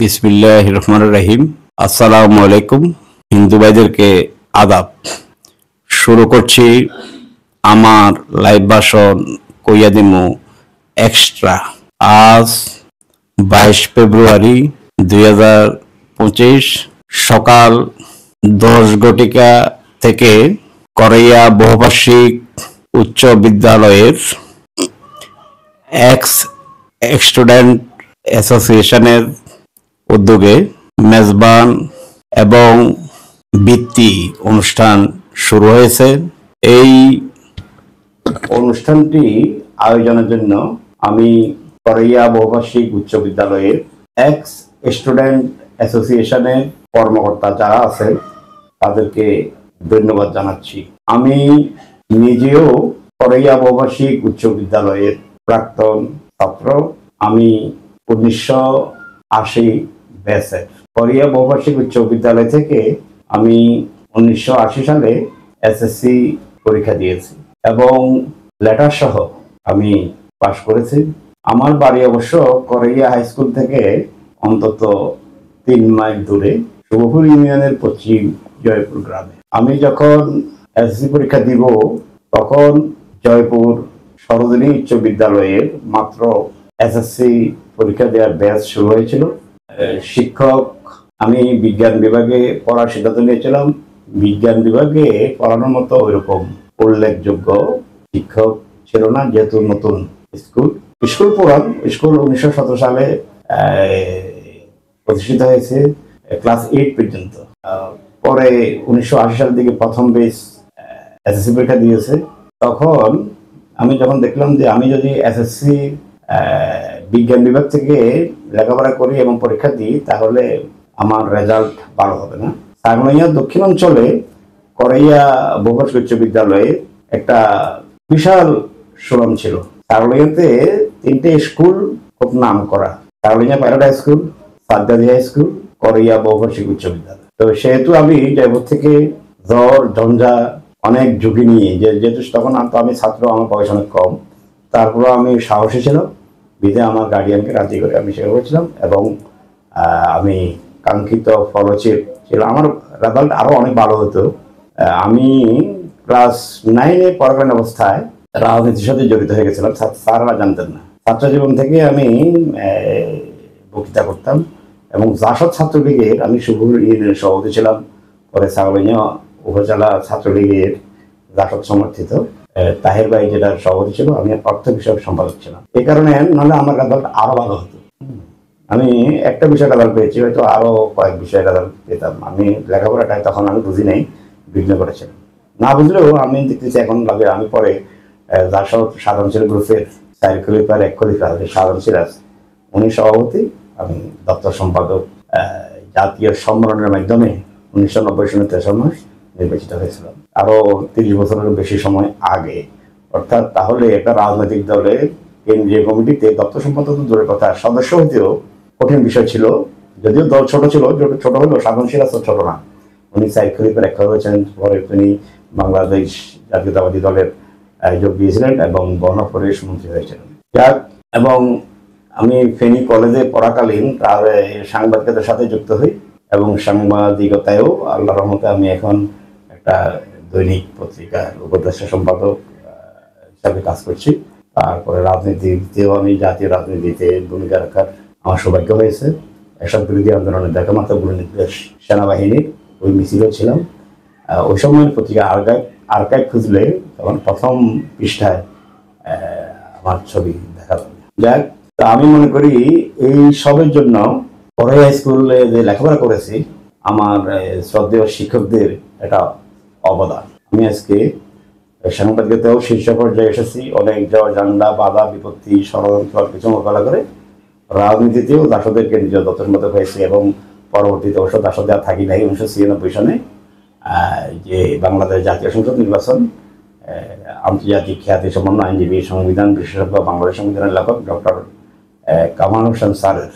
বিসমিল্লাহির রহমানির রহিম। আসসালামু আলাইকুম। হিন্দু ভাইদেরকে আদাব। শুরু করছি আমার লাইভ ভাষণ কইয়া দিমু এক্সট্রা। আজ 22 ফেব্রুয়ারি 2025 সকাল 10 ঘটিকা থেকে করইয়া বহুভাষিক উচ্চ বিদ্যালয়ের এক্স স্টুডেন্ট অ্যাসোসিয়েশনের উদ্যোগে মেজবান এবং বৃত্তি অনুষ্ঠান শুরু হয়েছে। এই অনুষ্ঠানটি আয়োজনের জন্য আমি করইয়া বহুভাষিক উচ্চ বিদ্যালয়ের এক্স স্টুডেন্ট অ্যাসোসিয়েশনের কর্মকর্তা যারা আছেন তাদেরকে ধন্যবাদ জানাচ্ছি। আমি নিজেও করইয়া বহুভাষিক উচ্চ বিদ্যালয়ের প্রাক্তন ছাত্র। আমি 1980 ব্যাচের। করইয়া বহুভাষিক উচ্চ বিদ্যালয় থেকে আমি 1980 সালে এসএসসি পরীক্ষা দিয়েছি এবং লেটার সহ আমি পাশ করেছি। আমার বাড়ি অবশ্য করইয়া হাই স্কুল থেকে অন্তত 3 মাইল দূরে শুভপুর ইউনিয়নের পশ্চিম জয়পুর গ্রামে। আমি যখন এসএসসি পরীক্ষা দিব তখন জয়পুর সরোজিনী উচ্চ বিদ্যালয়ের মাত্র এসএসসি পরীক্ষা দেওয়ার ব্যাচ শুরু হয়েছিল। শিক্ষক আমি বিজ্ঞান বিভাগে পড়ার সিদ্ধান্ত নিয়েছিলাম। বিজ্ঞান বিভাগে পড়ানোর মতো ওইরকম উল্লেখযোগ্য শিক্ষক ছিল না, যেহেতু নতুন স্কুল পড়ান। স্কুল 1917 সালে প্রতিষ্ঠিত হয়েছে ক্লাস 8 পর্যন্ত। পরে 1980 সালের দিকে প্রথম বেচ এসএসসি পরীক্ষা দিয়েছে। তখন আমি যখন দেখলাম যে আমি যদি এসএসসি বিজ্ঞান বিভাগ থেকে লেখাপড়া করি এবং পরীক্ষা দিই তাহলে আমার রেজাল্ট ভালো হবে না। সাগনাইয়া দক্ষিণ অঞ্চলে করইয়া বহুভাষিক উচ্চ বিদ্যালয়ে একটা বিশাল সুনাম ছিল। সাগনাইয়াতে 3টে স্কুল খুব নাম করা: Sagnaiya pilot high school, Saddadi high school, Koraiya বহুভাষিক উচ্চ বিদ্যালয়। তো সেহেতু আমি জয়পুর থেকে ঝড় ঝঞ্ঝা অনেক ঝুঁকি নিয়ে, যেহেতু তখন আমি ছাত্র, আমার বয়স অনেক কম, তারপরে আমি সাহসী ছিলাম বিধে আমার গার্ডিয়ানকে রাজি করে আমি সেবা করেছিলাম এবং আমি কাঙ্ক্ষিত ফলচির ছিল। আমার রেজাল্ট আরো অনেক ভালো হতো। আমি ক্লাস 9-এ পড়াকালীন অবস্থায় রাজনীতির সাথে জড়িত হয়ে গেছিলাম। স্যাররা জানতেন না। ছাত্র জীবন থেকে আমি বক্তৃতা করতাম এবং জাসদ ছাত্রলীগের আমি শুভপুর ইউনিয়নের সভাপতি ছিলাম। পরে সাগনাইয়া উপজেলা ছাত্রলীগের জাসদ সমর্থিত তাহের ভাই যেটার সভাপতি ছিল, আমি অর্থ বিষয়ক সম্পাদক ছিলাম। এই কারণে নাহলে আমার রেজাল্ট আরো ভালো হতো। আমি একটা বিষয় রেজাল্ট পেয়েছি, হয়তো আরো কয়েক বিষয় রেজাল্ট পেতাম। আমি লেখাপড়াটাই তখন আমি বুঝি নাই, বিঘ্ন করেছিলাম। না বুঝলেও আমি দেখতেছি এখন লাগে। আমি পরে জাসদ সাধারণ ছিল গ্রুপের 4 খলিফার 1 খলিফা সাধারণ সিরাজ, উনি সভাপতি, আমি দপ্তর সম্পাদক। জাতীয় সম্মেলনের মাধ্যমে 1990 সনে 23 মাস নির্বাচিত হয়েছিলাম, আরো 30 বছরের বেশি সময় আগে। অর্থাৎ তাহলে একটা রাজনৈতিক দলের কেন্দ্রীয় কমিটিতে দপ্তর সম্পাদক দূরের কথা, সদস্য হইতেও কঠিন বিষয় ছিল। যদিও দল ছোট ছিল, ছোট হলেও সাধারণ সিরাজ ছোট না। উনি 4 খলিফার 1 খলিফা হয়েছেন। পরে তিনি বাংলাদেশ জাতীয়তাবাদী দলের যোগ দিয়েছিলেন এবং গণপরিবেশ মন্ত্রী হয়েছিলেন। যাক, এবং আমি ফেনী কলেজে পড়াকালীন সাংবাদিকতার সাথে যুক্ত হই এবং সাংবাদিকতায়ও আল্লাহর রহমতে আমি এখন একটা দৈনিক পত্রিকার উপদেষ্টা সম্পাদক হিসাবে কাজ করছি। তারপরে রাজনীতিতেও আমি জাতীয় রাজনীতিতে ভূমিকা রাখার আমার সৌভাগ্য হয়েছে। এসব বিরোধী আন্দোলনের দেখামাত্রগুলো নির্দেশ সেনাবাহিনীর ওই মিছিলও ছিলাম। ওই সময়ের পত্রিকা আর্কাইভ খুঁজলে তখন প্রথম পৃষ্ঠায় আমার ছবি দেখা যাবে। যাক, তা আমি মনে করি এই সবের জন্য করইয়া স্কুলে যে লেখাপড়া করেছি আমার শ্রদ্ধেয় শিক্ষকদের একটা অবদান। আমি আজকে সাংবাদিকতাও শীর্ষ পর্যায়ে এসেছি। অনেক জান্ডা বাধা বিপত্তি ষড়যন্ত্র কিছু মোকাবেলা করে রাজনীতিতেও দাসদেরকে নিজের দপ্তর সম্পাদক হয়েছে এবং পরবর্তীতে অবশ্য দাসদের আর থাকি নাই। 1996 সনে যে বাংলাদেশ জাতীয় সংসদ নির্বাচন, আন্তর্জাতিক খ্যাতি সম্পন্ন আইনজীবী, সংবিধান বিশেষজ্ঞ, বাংলাদেশ সংবিধানের লেখক ডক্টর কামাল হোসেন স্যারের